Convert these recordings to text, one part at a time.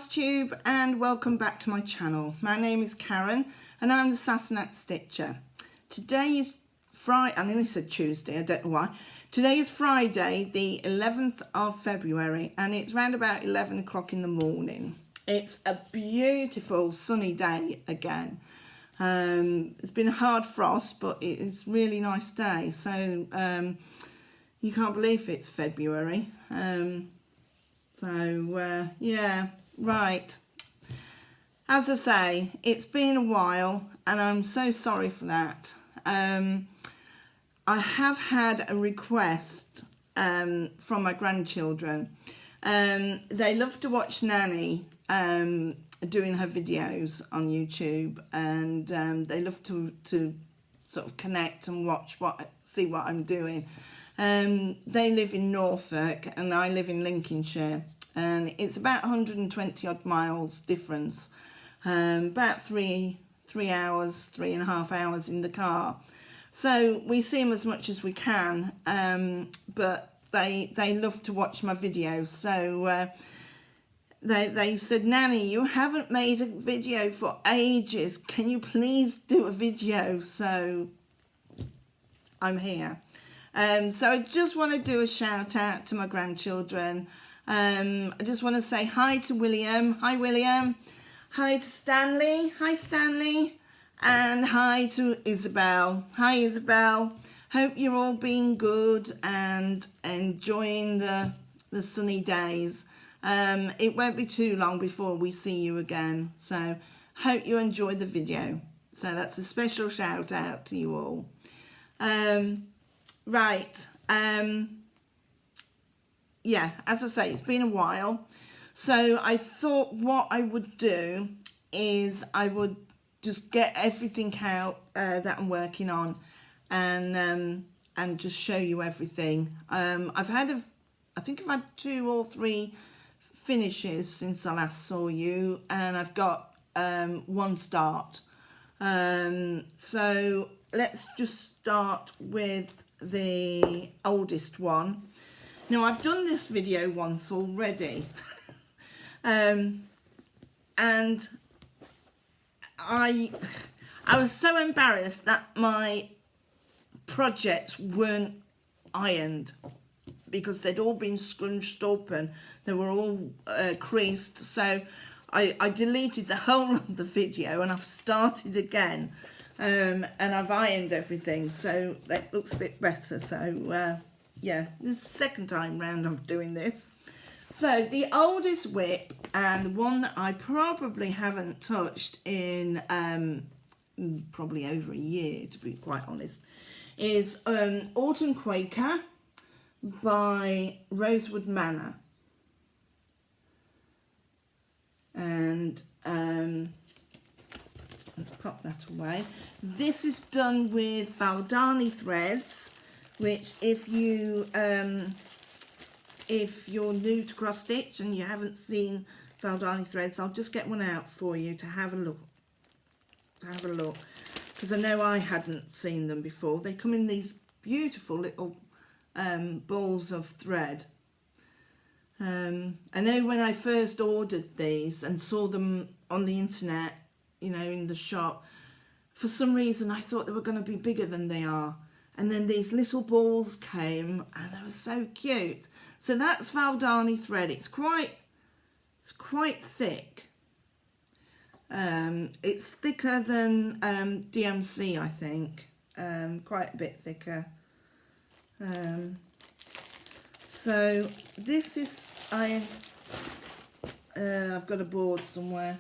Tube, and welcome back to my channel. My name is Karen and I'm the Sassenach Stitcher. Today is Friday, I nearly said Tuesday, I don't know why. Today is Friday the 11th of February and it's round about 11 o'clock in the morning. It's a beautiful sunny day again. It's been a hard frost, but it's a really nice day, so you can't believe it's February. Yeah, right. As I say, it's been a while and I'm so sorry for that. I have had a request from my grandchildren. They love to watch Nanny doing her videos on YouTube, and they love to sort of connect and see what I'm doing. They live in Norfolk and I live in Lincolnshire, and it's about 120 odd miles difference, about 3.5 hours in the car. So we see them as much as we can, but they love to watch my videos. So they said, Nanny, you haven't made a video for ages, can you please do a video? So I'm here. So I just want to do a shout out to my grandchildren. I just want to say hi to William. Hi William. Hi to Stanley. Hi Stanley. And hi to Isabelle. Hi Isabelle. Hope you're all being good and enjoying the sunny days. It won't be too long before we see you again. So hope you enjoy the video. So that's a special shout out to you all. Right, yeah, as I say, it's been a while, so I thought what I would do is I would just get everything out that I'm working on, and just show you everything. I think I've had 2 or 3 finishes since I last saw you, and I've got 1 start. So let's just start with the oldest one. Now I've done this video once already, and I was so embarrassed that my projects weren't ironed because they'd all been scrunched up and they were all creased. So I deleted the whole of the video and I've started again. And I've ironed everything, so that looks a bit better. So yeah, this is the second time round of doing this. So the oldest WIP, and the one that I probably haven't touched in probably over a year, to be quite honest, is Autumn Quaker by Rosewood Manor. And let's pop that away. This is done with Valdani threads, which if you're new to cross stitch and you haven't seen Valdani threads, I'll just get one out for you to have a look. Because I know I hadn't seen them before. They come in these beautiful little balls of thread. I know when I first ordered these and saw them on the internet, you know, in the shop, for some reason I thought they were going to be bigger than they are, and then these little balls came and they were so cute. So that's Valdani thread. It's quite thick. It's thicker than DMC, I think, quite a bit thicker. So this is, I've got a board somewhere.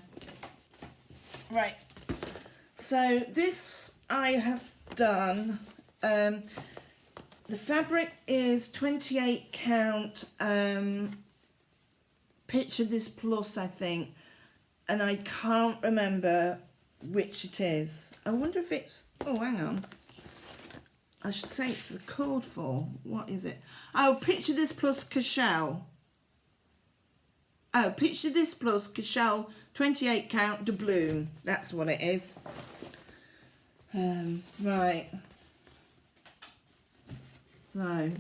Right, so this I have done, the fabric is 28 count, Picture This Plus, I think, and I can't remember which it is. I wonder if it's, oh hang on, I should say it's the code for, what is it? Oh, Picture This Plus Cashel. Oh, Picture This Plus Cashel 28 count doubloon. That's what it is. Right. So,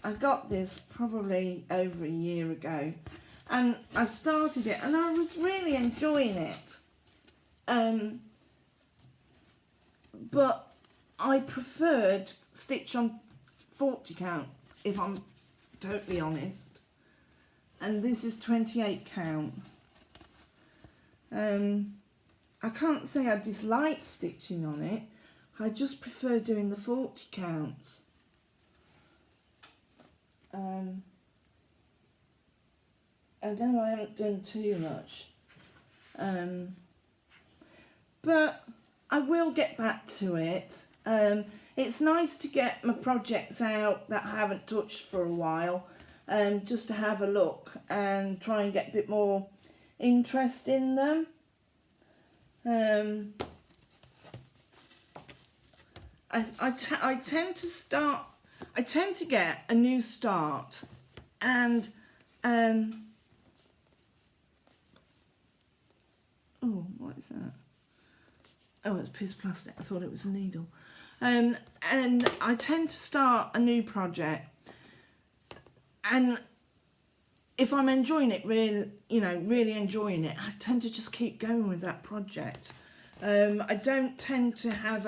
I got this probably over a year ago, and I started it and I was really enjoying it. But I preferred stitch on 40 count, if I'm totally honest. And this is 28 count. I can't say I dislike stitching on it. I just prefer doing the 40 counts. I know I haven't done too much. But I will get back to it. It's nice to get my projects out that I haven't touched for a while, just to have a look and try and get a bit more interest in them. I tend to get a new start, and oh, what is that? Oh, it's piece of plastic. I thought it was a needle. And I tend to start a new project, and if I'm enjoying it, really enjoying it, I tend to just keep going with that project. I don't tend to have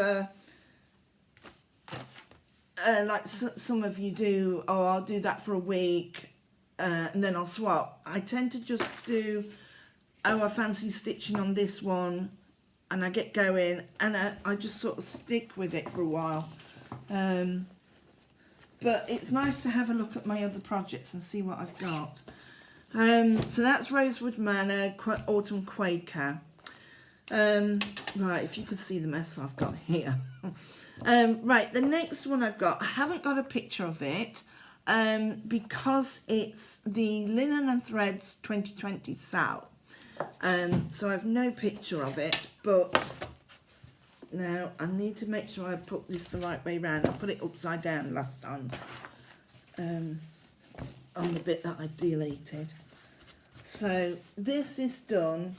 like some of you do, oh, I'll do that for a week and then I'll swap. I tend to just do, oh, I fancy stitching on this one, and I get going, and I just sort of stick with it for a while. But it's nice to have a look at my other projects and see what I've got. So that's Rosewood Manor, Autumn Quaker. Right, if you could see the mess I've got here. Right, the next one I've got, I haven't got a picture of it because it's the Linen and Threads 2020 sale. So I've no picture of it, but now I need to make sure I put this the right way round. I put it upside down last time on the bit that I deleted. So this is done.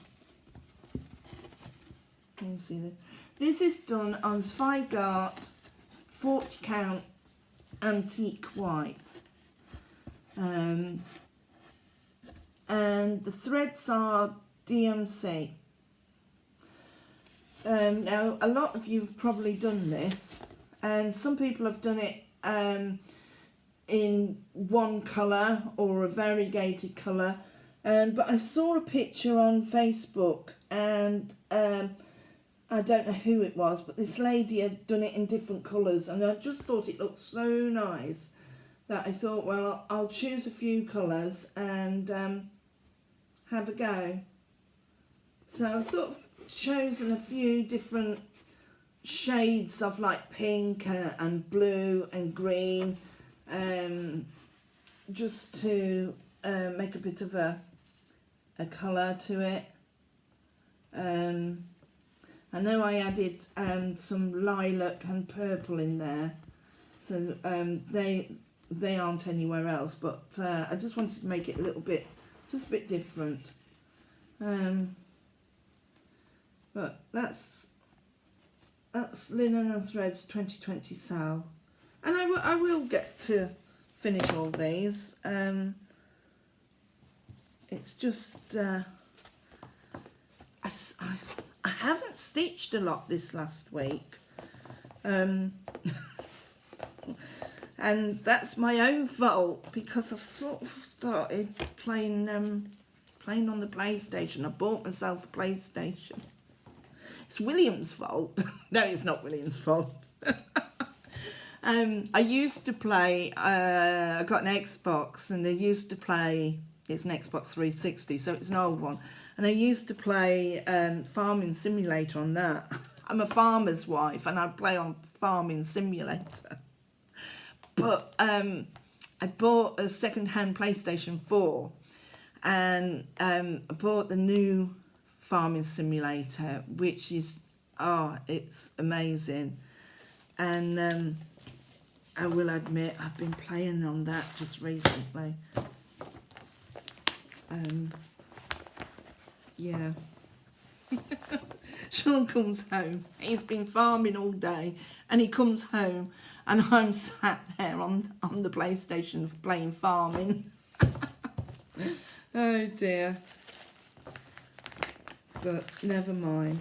Can you see this? This is done on Zweigart 40 count antique white. And the threads are DMC. Now, a lot of you have probably done this, and some people have done it in one colour or a variegated colour. But I saw a picture on Facebook, and I don't know who it was, but this lady had done it in different colours, and I just thought it looked so nice that I thought, well, I'll choose a few colours and have a go. So I've sort of chosen a few different shades of like pink and blue and green, just to make a bit of a colour to it. I know I added some lilac and purple in there, so they aren't anywhere else, but I just wanted to make it a little bit, just a bit different. But that's Linen and Threads 2020 sale, and I will get to finish all these. It's just I haven't stitched a lot this last week, and that's my own fault because I've sort of started playing on the PlayStation. I bought myself a PlayStation. It's William's fault. No, it's not William's fault. I used to play, I got an Xbox, and I used to play, it's an Xbox 360, so it's an old one. And I used to play Farming Simulator on that. I'm a farmer's wife, and I play on Farming Simulator. But I bought a second-hand PlayStation 4, and I bought the new Farming Simulator, which is, it's amazing. And I will admit, I've been playing on that just recently. Yeah. Sean comes home. He's been farming all day, and he comes home, and I'm sat there on the PlayStation playing farming. Oh dear. But never mind.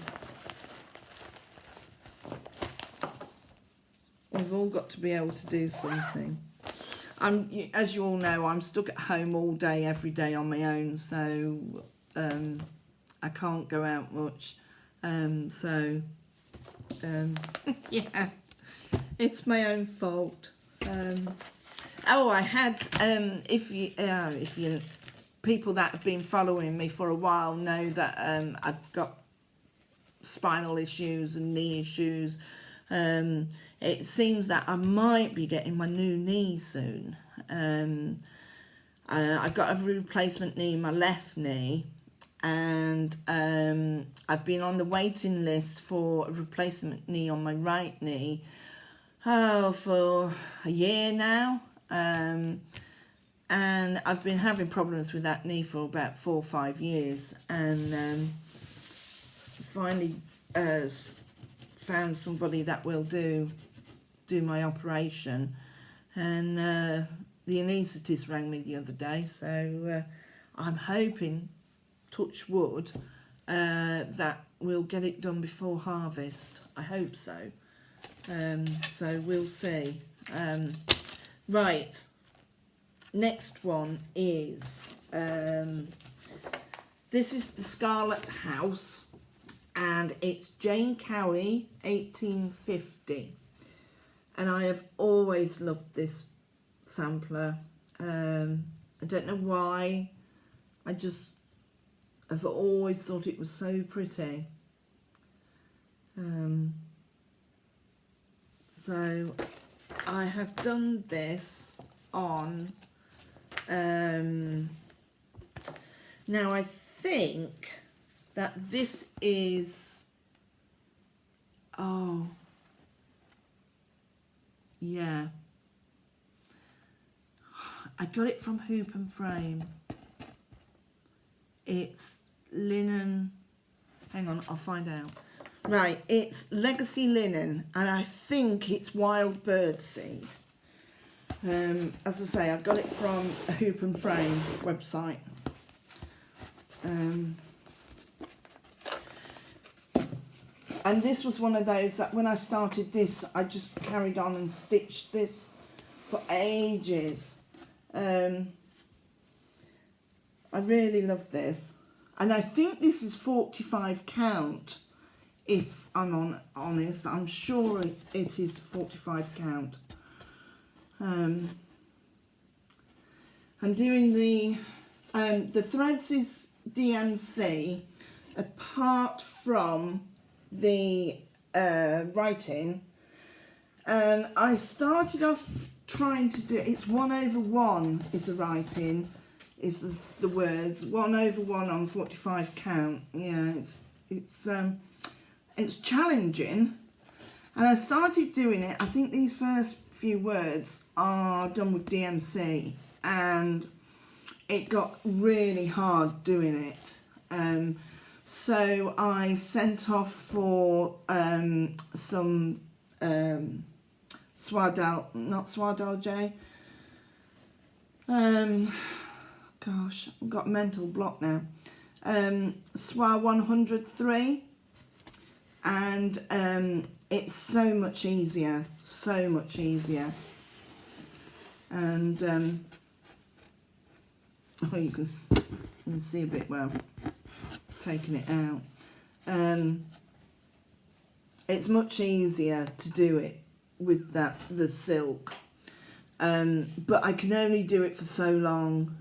We've all got to be able to do something. As you all know, I'm stuck at home all day, every day on my own, so I can't go out much. Yeah, it's my own fault. Oh, I had, if you people that have been following me for a while know that I've got spinal issues and knee issues. It seems that I might be getting my new knee soon. I've got a replacement knee in my left knee, and I've been on the waiting list for a replacement knee on my right knee for a year now. And I've been having problems with that knee for about 4 or 5 years, and finally found somebody that will do my operation, and the anaesthetist rang me the other day, so I'm hoping, touch wood, that we'll get it done before harvest. I hope so. So we'll see. Right, next one is this is the Scarlet House, and it's Jane Cowie 1850, and I have always loved this sampler. I don't know why, I've always thought it was so pretty. So I have done this on now I think that this is, oh yeah, I got it from Hoop and Frame. It's linen, hang on, I'll find out. Right, it's Legacy Linen, and I think it's wild bird seed. As I say, I got it from a Hoop and Frame website. And this was one of those that when I started this, I just carried on and stitched this for ages. I really love this. And I think this is 45 count, if I'm honest. I'm sure it is 45 count. I'm doing the threads is DMC, apart from the writing, and I started off trying to do, it's 1/1 is the writing, is the words, 1/1 on 45 count. Yeah, it's challenging, and I started doing it. I think these first few words are done with DMC, and it got really hard doing it. So I sent off for some Swadal J. Gosh, I've got a mental block now. SWA 103, and it's so much easier, and oh, you can see a bit where I've taken it out. It's much easier to do it with the silk, but I can only do it for so long.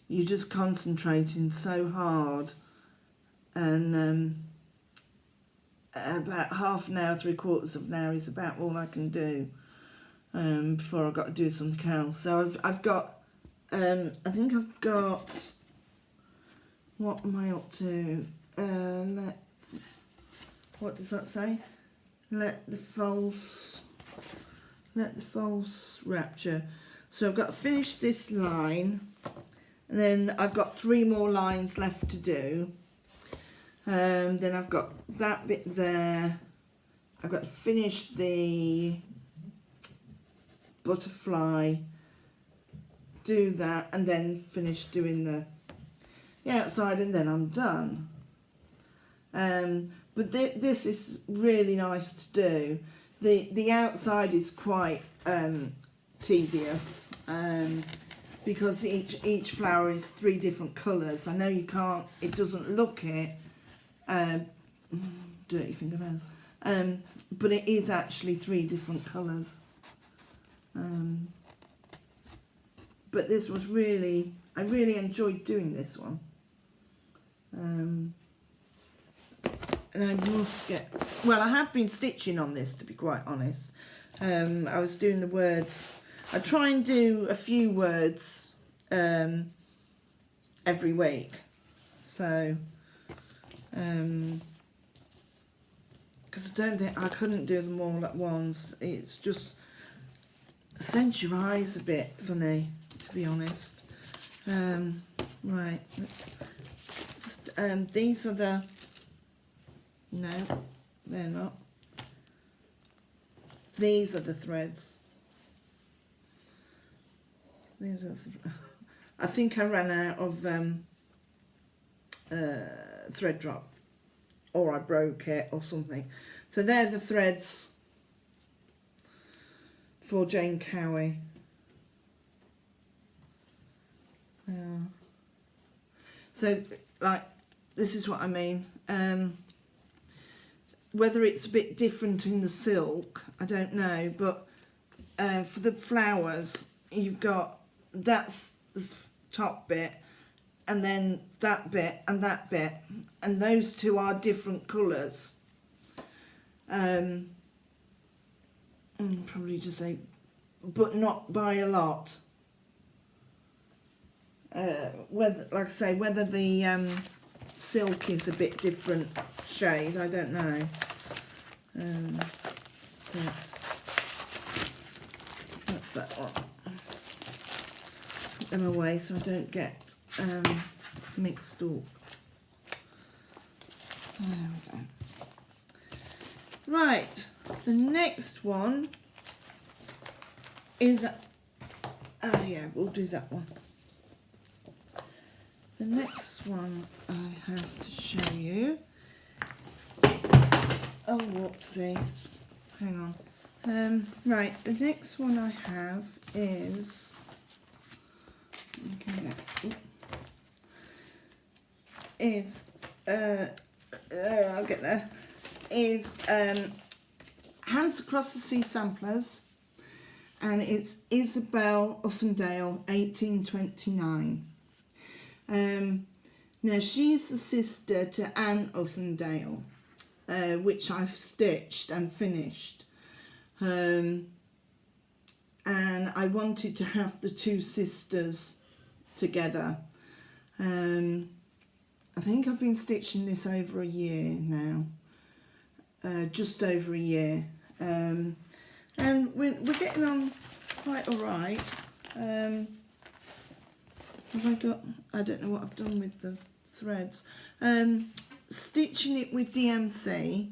You're just concentrating so hard, and about half an hour, 3/4 of an hour is about all I can do before I've got to do something else. So I've got, I think I've got, what am I up to? What does that say? Let the false rapture. So I've got to finish this line, and then I've got 3 more lines left to do. Then I've got that bit there. I've got to finish the butterfly, do that, and then finish doing the outside, and then I'm done. But this is really nice to do. The outside is quite tedious, because each flower is 3 different colours. I know you can't, it doesn't look it, dirty fingernails, but it is actually 3 different colours. But this was really, I really enjoyed doing this one. And I must get, well, I have been stitching on this, to be quite honest. I was doing the words. I try and do a few words every week. So, because I don't think, I couldn't do them all at once. It's just, sends your eyes a bit funny, to be honest. Right, let's just, these are the, no, they're not. These are the threads. These are I think I ran out of thread drop, or I broke it or something. So they're the threads for Jane Cowie. So, like, this is what I mean. Whether it's a bit different in the silk, I don't know, but for the flowers, you've got, that's the top bit, and then that bit and that bit, and those 2 are different colours. Probably just say, but not by a lot. Whether, like I say, whether the silk is a bit different shade, I don't know. That's that one. Put them away so I don't get mixed up. There we go. Right, the next one is, oh yeah, we'll do that one. The next one I have to show you, oh whoopsie, hang on. Right, the next one I have is, I'll get there, is Hands Across the Sea Samplers, and it's Isabelle Offendale, 1829. Now she's the sister to Anne Offendale, which I've stitched and finished, and I wanted to have the 2 sisters together. I think I've been stitching this over a year now, just over a year, and we're getting on quite alright. Have I got, I don't know what I've done with the threads. Stitching it with DMC,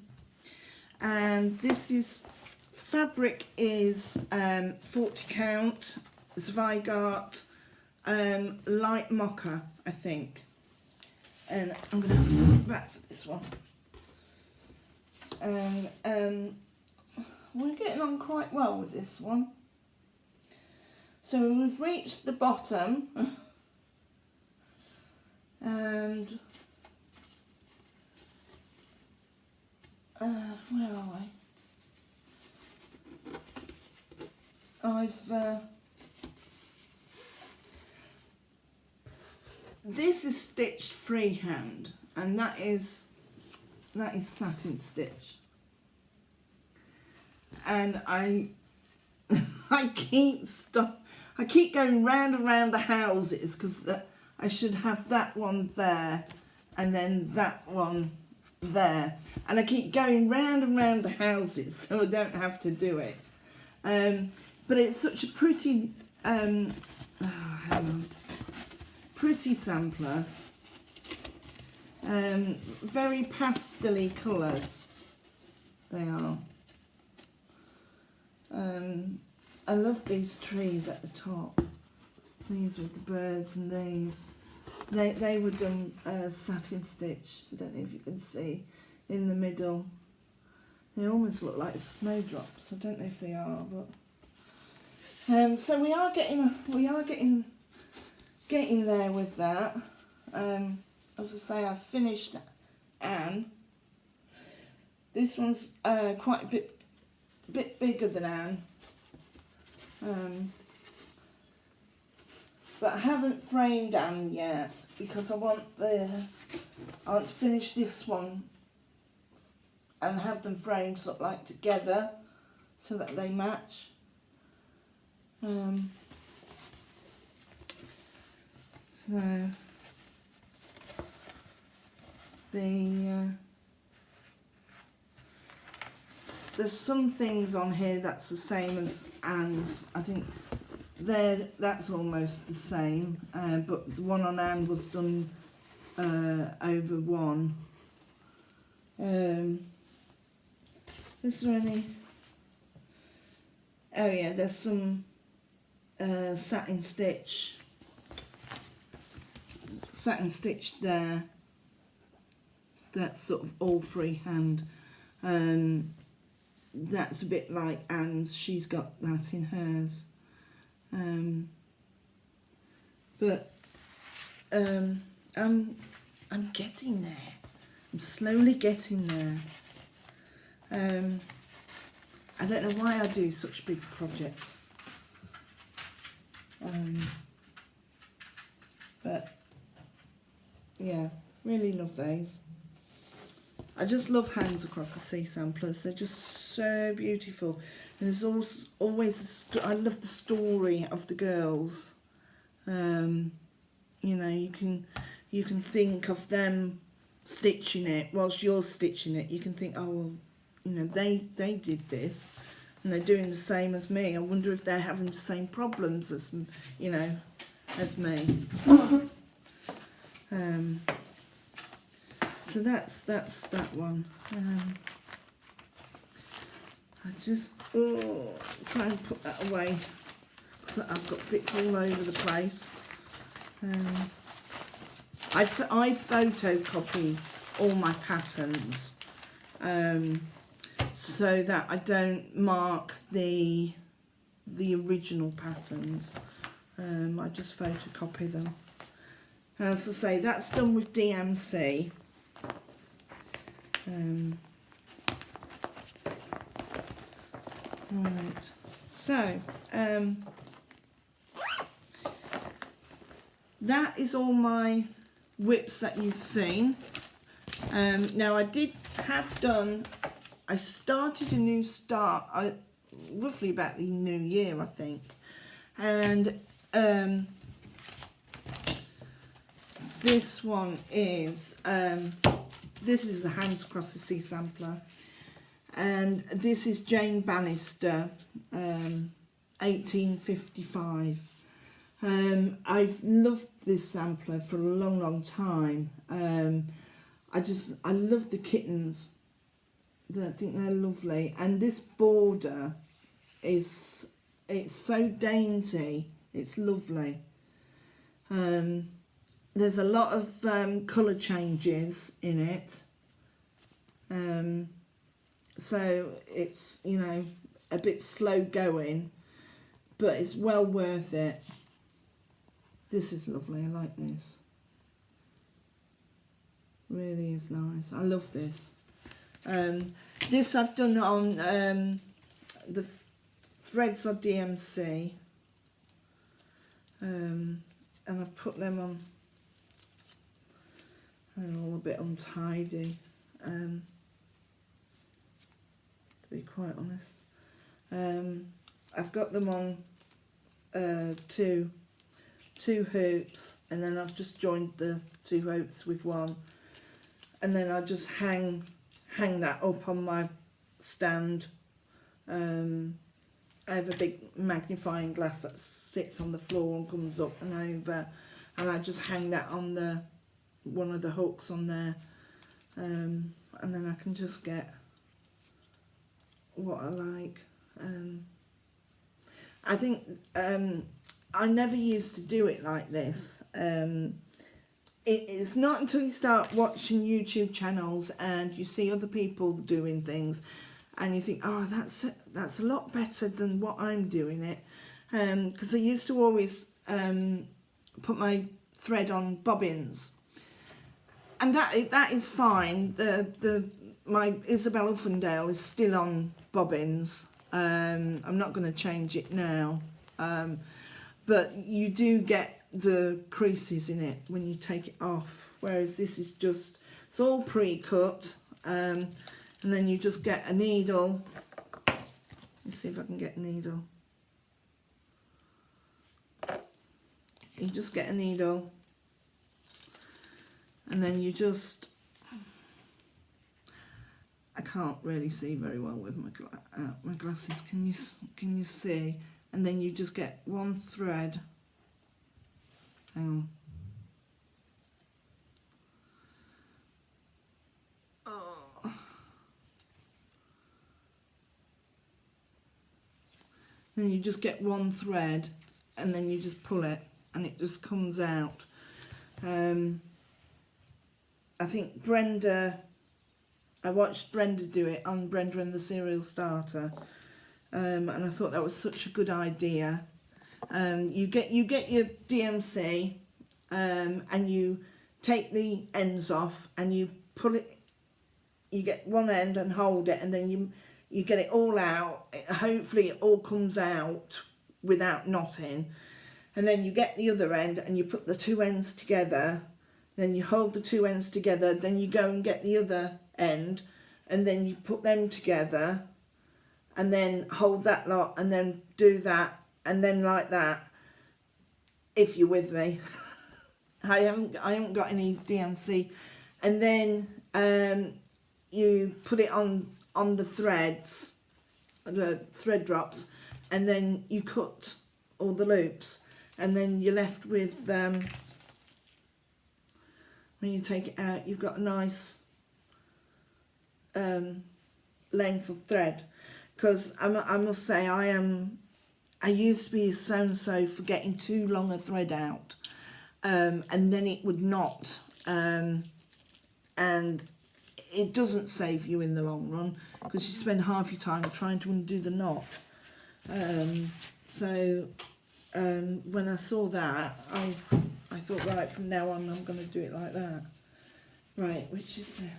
and this is, fabric is 40 count, Zweigart, light mocha, I think. And I'm going to have to sit back for this one. And we're getting on quite well with this one. So we've reached the bottom. And where are we? This is stitched freehand, and that is satin stitch. And I keep going round and round the houses, because I should have that one there and then that one there, and I keep going round and round the houses so I don't have to do it. But it's such a pretty pretty sampler. Very pastel-y colours they are. I love these trees at the top. These with the birds and these. They were done satin stitch. I don't know if you can see in the middle. They almost look like snowdrops. I don't know if they are, but so we are getting there with that. As I say, I've finished Anne. This one's quite a bit bigger than Anne. But I haven't framed Anne yet because I want to finish this one and have them framed sort of like together so that they match. So there's some things on here that's the same as Anne's. I think that's almost the same, but the one on Anne was done over one. Is there any? Oh yeah, there's some satin stitch there. That's sort of all freehand. That's a bit like Anne's. She's got that in hers. But I'm getting there. I'm slowly getting there. I don't know why I do such big projects. But yeah, really love those. I just love Hands Across the Sea samplers. They're just so beautiful. And there's always I love the story of the girls. You know, you can think of them stitching it whilst you're stitching it. You can think, oh well, you know, they did this and they're doing the same as me. I wonder if they're having the same problems as, you know, as me. So that's that one. I just try and put that away because I've got bits all over the place. I photocopy all my patterns so that I don't mark the original patterns. I just photocopy them. As I say, that's done with DMC. Right, so that is all my WIPS that you've seen. Now I started a new start roughly about the new year, I think, and this one is this is the Hands Across the Sea sampler, and this is Jane Bannister, 1855. I've loved this sampler for a long time. I love the kittens. I think they're lovely, and this border it's so dainty. It's lovely. There's a lot of colour changes in it, so it's, you know, a bit slow going, but it's well worth it. This is lovely. I like this. Really is nice. I love this. This I've done on the threads are DMC, and I've put them on. They're all a bit untidy, to be quite honest. I've got them on two hoops, and then I've just joined the two hoops with one, and then I just hang that up on my stand over a big magnifying glass that sits on the floor and comes up and over, and I just hang that on the one of the hooks on there, and then I can just get what I like. I think I never used to do it like this. It's not until you start watching YouTube channels and you see other people doing things and you think, oh, that's a lot better than what I'm doing it. Because I used to always put my thread on bobbins, and that is fine. My Isabelle Offendale is still on bobbins. I'm not going to change it now, but you do get the creases in it when you take it off, whereas this is just, it's all pre-cut, and then you just get a needle. Let's see if I can get a needle. You just get a needle, and then you just, I can't really see very well with my glasses. Can you see? And then you just get one thread. Hang on. Oh. Then you just get one thread, and then you just pull it, and it just comes out. I think Brenda, I watched Brenda do it on Brenda and the Serial Starter, and I thought that was such a good idea. You get your DMC, and you take the ends off, and you pull it. You get one end and hold it, and then you get it all out. Hopefully, it all comes out without knotting. And then you get the other end, and you put the two ends together. Then you hold the two ends together. Then you go and get the other end, and then you put them together, and then hold that lot, and then do that. And then like that, if you're with me. I haven't got any DMC. And then you put it on the threads, the thread drops, and then you cut all the loops, and then you're left with, when you take it out, you've got a nice length of thread. Because I must say, I used to be so for getting too long a thread out, and then it would knot, and it doesn't save you in the long run, because you spend half your time trying to undo the knot. So when I saw that, I thought, right, from now on I'm going to do it like that. Right, which is there?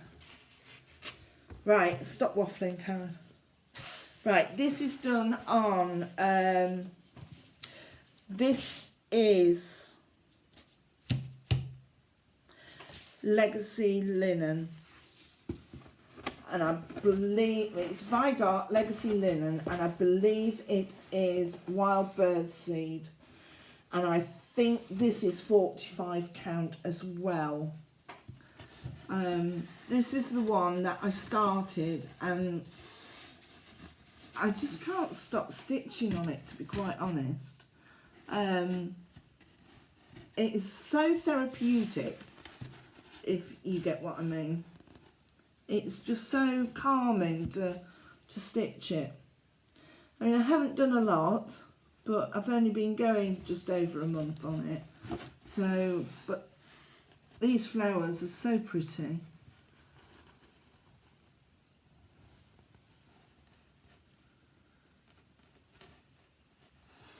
Right, stop waffling, Karen. Right, this is done on, this is Legacy Linen, and I believe it's Vigart Legacy Linen, and I believe it is wild bird seed, and I think this is 45 count as well. This is the one that I started, and I just can't stop stitching on it, to be quite honest. It is so therapeutic, if you get what I mean. It's just so calming to stitch it. I mean, I haven't done a lot, but I've only been going just over a month on it. So, but these flowers are so pretty.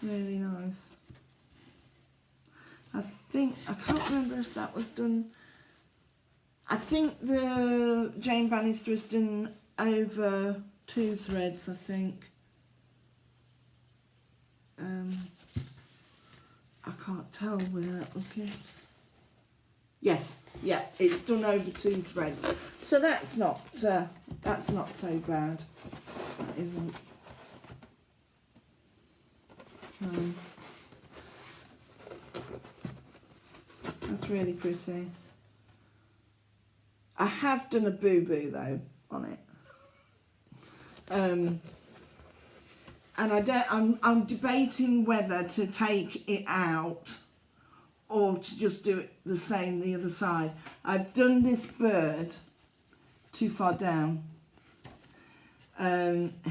Really nice. I can't remember if that was done. I think the Jane Bannister is done over 2 threads, I think. I can't tell without looking. Yes, yeah, it's done over 2 threads. So that's not so bad. That isn't. That's really pretty. I have done a boo-boo though on it, and I'm debating whether to take it out or to just do it the same the other side. I've done this bird too far down.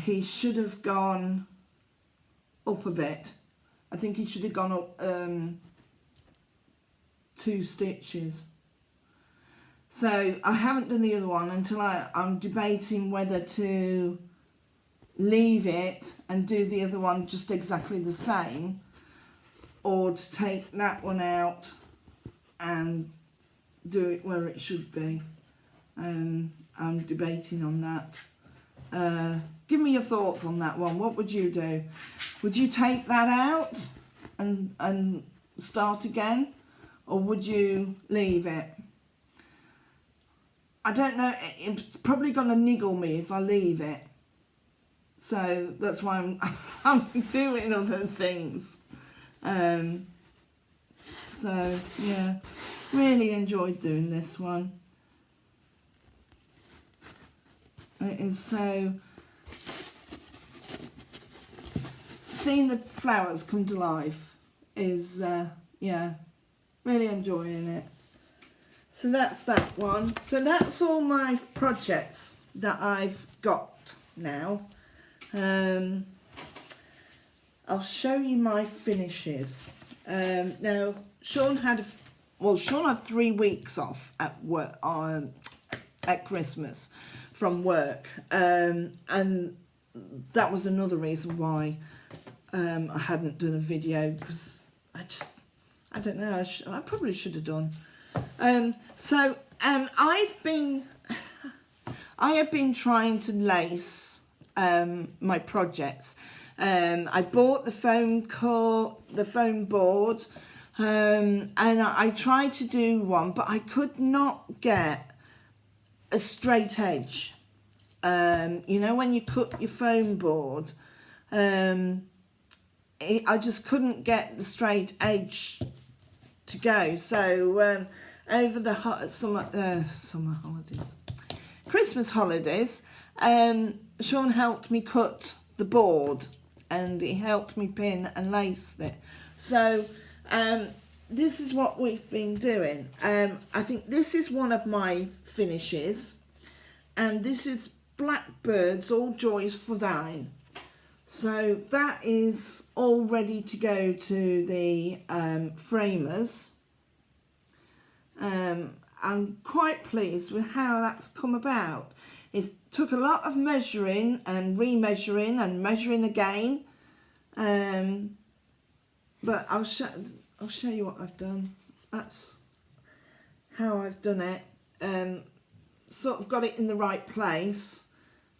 He should have gone up a bit. I think he should have gone up 2 stitches. So I haven't done the other one until I'm debating whether to leave it and do the other one just exactly the same, or to take that one out and do it where it should be. I'm debating on that. Give me your thoughts on that one. What would you do? Would you take that out and start again, or would you leave it? I don't know. It's probably going to niggle me if I leave it. So that's why I'm doing other things. So yeah, really enjoyed doing this one. It is so, seeing the flowers come to life is yeah, really enjoying it. So that's that one. So that's all my projects that I've got now. I'll show you my finishes. Now Sean had 3 weeks off at work at Christmas from work, and that was another reason why I hadn't done a video, because I don't know, I probably should have done. So I have been trying to lace my projects. I bought the foam board, and I tried to do one, but I could not get a straight edge. You know, when you cut your foam board, I just couldn't get the straight edge to go. So over the summer holidays, Christmas holidays, Sean helped me cut the board, and he helped me pin and lace it. So this is what we've been doing. I think this is one of my finishes, and this is Blackbirds All Joys for Thine. So that is all ready to go to the framers. I'm quite pleased with how that's come about. It took a lot of measuring and remeasuring and measuring again, but I'll show you what I've done. That's how I've done it. Sort of got it in the right place,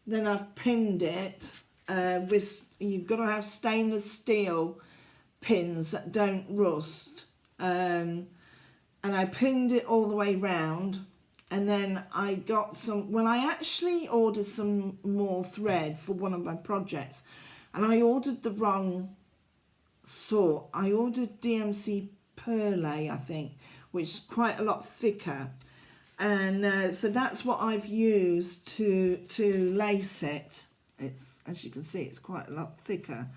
then I've pinned it with, you've got to have stainless steel pins that don't rust, and I pinned it all the way round. And then I got some, well, I actually ordered some more thread for one of my projects, and I ordered the wrong sort. I ordered DMC Perle, I think, which is quite a lot thicker. And so that's what I've used to lace it. It's, as you can see, it's quite a lot thicker.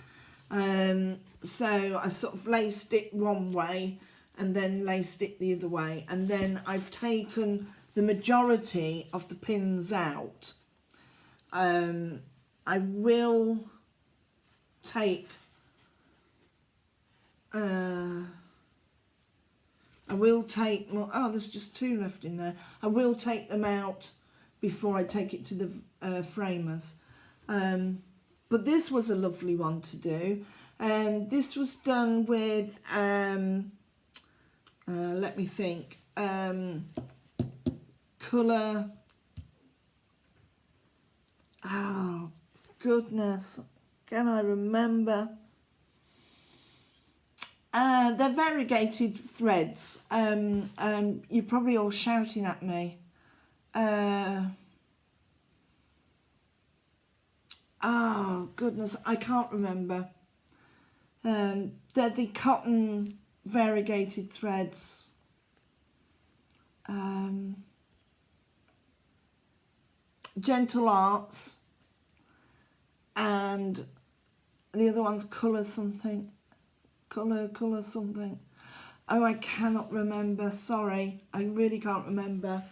So I sort of laced it one way and then laced it the other way. And then I've taken the majority of the pins out. I will take more. Oh, there's just 2 left in there. I will take them out before I take it to the framers. But this was a lovely one to do. This was done with let me think, colour, oh goodness, can I remember? They're variegated threads. You're probably all shouting at me. Oh goodness, I can't remember. They're the cotton variegated threads. Gentle Arts, and the other one's colour something. Oh, I cannot remember. Sorry, I really can't remember.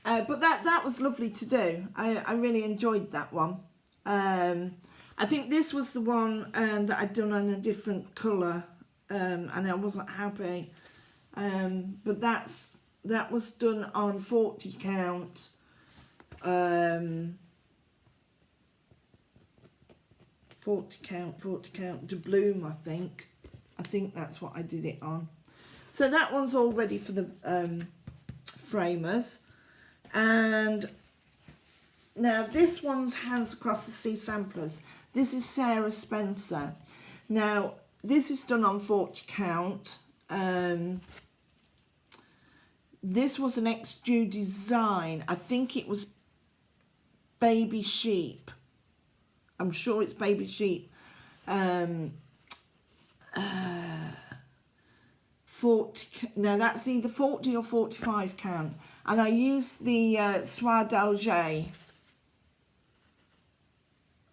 But that was lovely to do. I really enjoyed that one. I think this was the one that I'd done in a different colour, and I wasn't happy. But that was done on 40 count. 40 count doubloon, I think. I think that's what I did it on. So that one's all ready for the framers. And now this one's Hands Across the Sea Samplers. This is Sarah Spencer. Now this is done on 40 count. This was an ex-Jew design. I think it was baby sheep. I'm sure it's baby sheep. 40, no, that's either 40 or 45 count. And I used the soie d'Alger.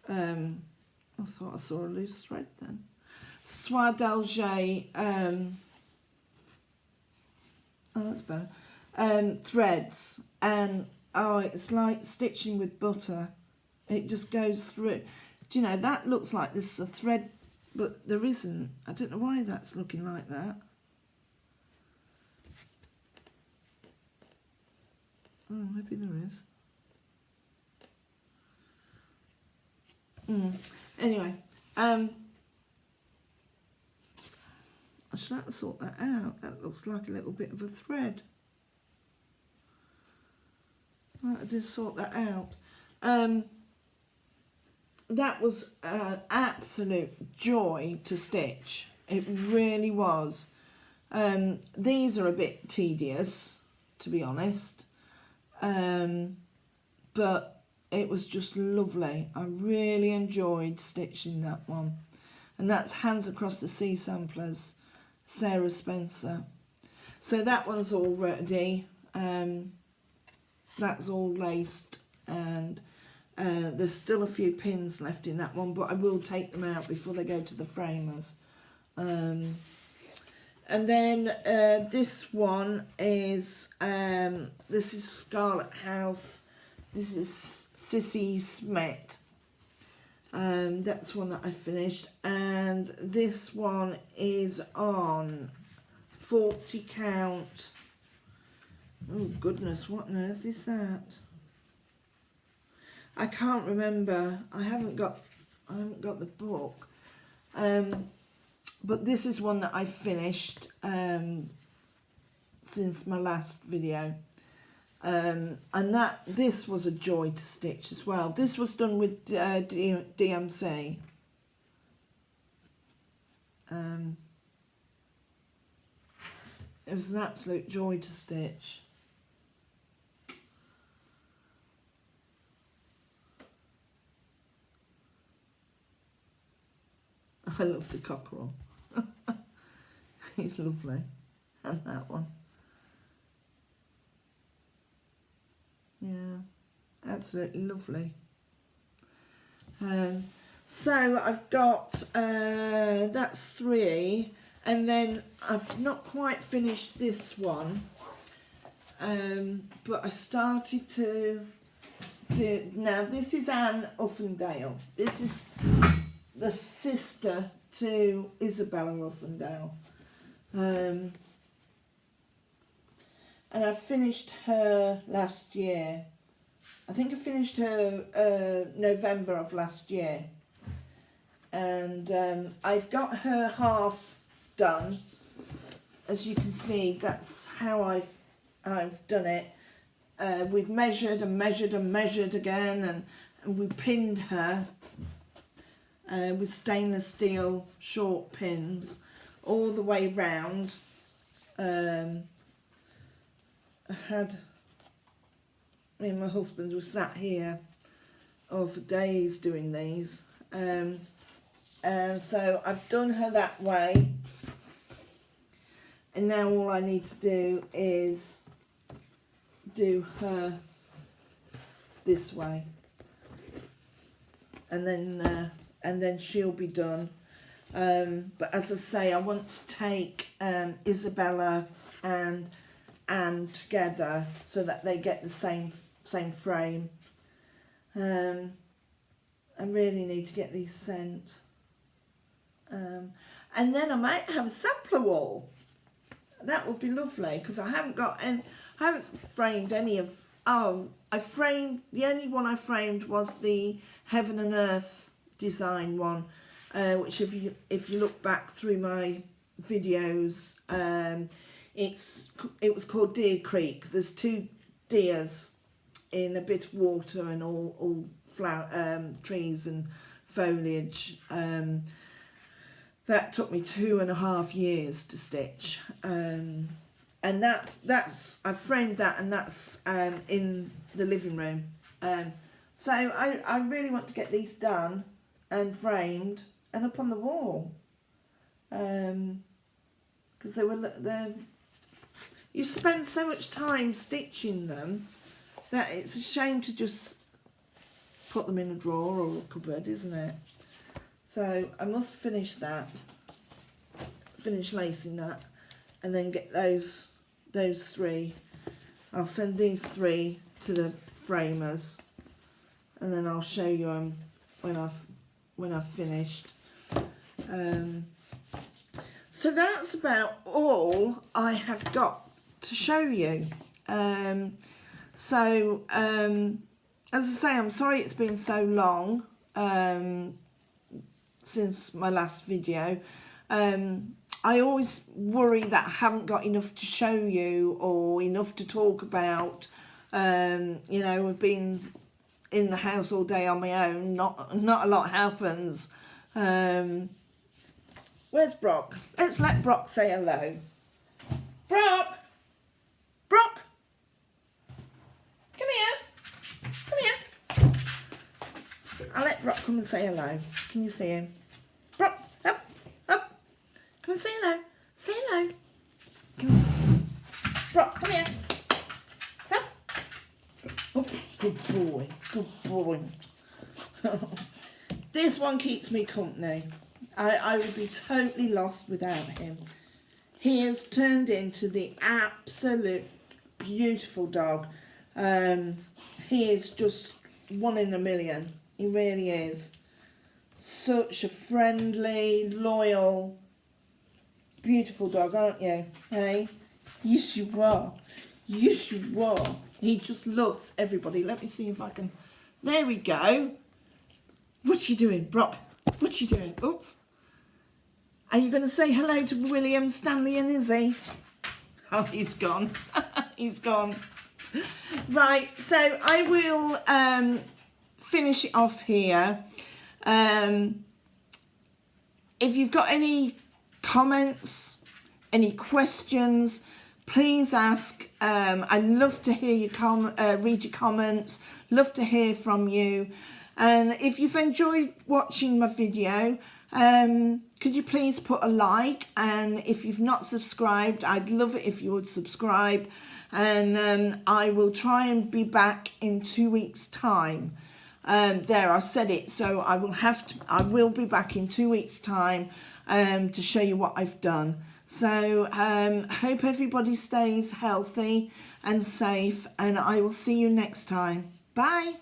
I thought I saw a loose thread then. Soie d'Alger, oh, that's better. Threads. And, oh, it's like stitching with butter. It just goes through. Do you know, that looks like this is a thread, but there isn't. I don't know why that's looking like that. Oh, maybe there is. Anyway, I should have to sort that out. That looks like a little bit of a thread. I just sort that out. That was an absolute joy to stitch. It really was. These are a bit tedious, to be honest. But it was just lovely. I really enjoyed stitching that one. And that's Hands Across the Sea Samplers, Sarah Spencer. So that one's all ready. That's all laced, and there's still a few pins left in that one, but I will take them out before they go to the framers. And then this one is, this is Scarlet House. This is Sissy Smet. That's one that I finished. And this one is on 40 count. Oh goodness, what on earth is that? I can't remember. I haven't got the book. But this is one that I finished since my last video. And this was a joy to stitch as well. This was done with DMC. It was an absolute joy to stitch. I love the cockerel. He's lovely. And that one. Yeah, absolutely lovely. So I've got, that's 3. And then I've not quite finished this one. But I started to do, now this is Anne Offendale. This is the sister to Isabelle Offendale. And I finished her last year. I think I finished her November of last year. And I've got her half done. As you can see, that's how I've done it. We've measured and measured and measured again, and we pinned her with stainless steel short pins all the way round. I had, me and my husband were sat here for days doing these, and so I've done her that way, and now all I need to do is do her this way, and then she'll be done. But as I say, I want to take Isabella and Anne together so that they get the same frame. I really need to get these sent. And then I might have a sampler wall. That would be lovely, because I haven't framed any of. Oh, the only one I framed was the Heaven and Earth design one, which if you look back through my videos, it was called Deer Creek. There's 2 deers in a bit of water and all flower, trees and foliage. That took me 2.5 years to stitch, and that's I framed that, and that's in the living room. So I really want to get these done and framed and up on the wall, because you spend so much time stitching them that it's a shame to just put them in a drawer or a cupboard, isn't it? So I must finish lacing that, and then get those 3. I'll send these 3 to the framers, and then I'll show you them when I've finished. So that's about all I have got to show you. So as I say, I'm sorry it's been so long since my last video. I always worry that I haven't got enough to show you or enough to talk about. You know, I've been in the house all day on my own. Not a lot happens. Where's Brock? Let's let Brock say hello. Brock! Brock! Come here. Come here. I'll let Brock come and say hello. Can you see him? Brock, up, up. Come and say hello. Say hello. Come on. Brock, come here. Up. Oh, good boy. Good boy. This one keeps me company. I would be totally lost without him. He has turned into the absolute beautiful dog. He is just 1 in a million. He really is. Such a friendly, loyal, beautiful dog, aren't you? Hey? Yes, you are. Yes, you are. He just loves everybody. Let me see if I can. There we go. What you doing, Brock? What you doing? Oops. Are you going to say hello to William, Stanley and Izzy? Oh, he's gone. He's gone. Right, so I will finish it off here. If you've got any comments, any questions, please ask. I'd love to hear you read your comments. Love to hear from you. And if you've enjoyed watching my video, could you please put a like? And if you've not subscribed, I'd love it if you would subscribe. And I will try and be back in 2 weeks' time. There, I said it. So I will be back in 2 weeks' time to show you what I've done. So hope everybody stays healthy and safe, and I will see you next time. Bye.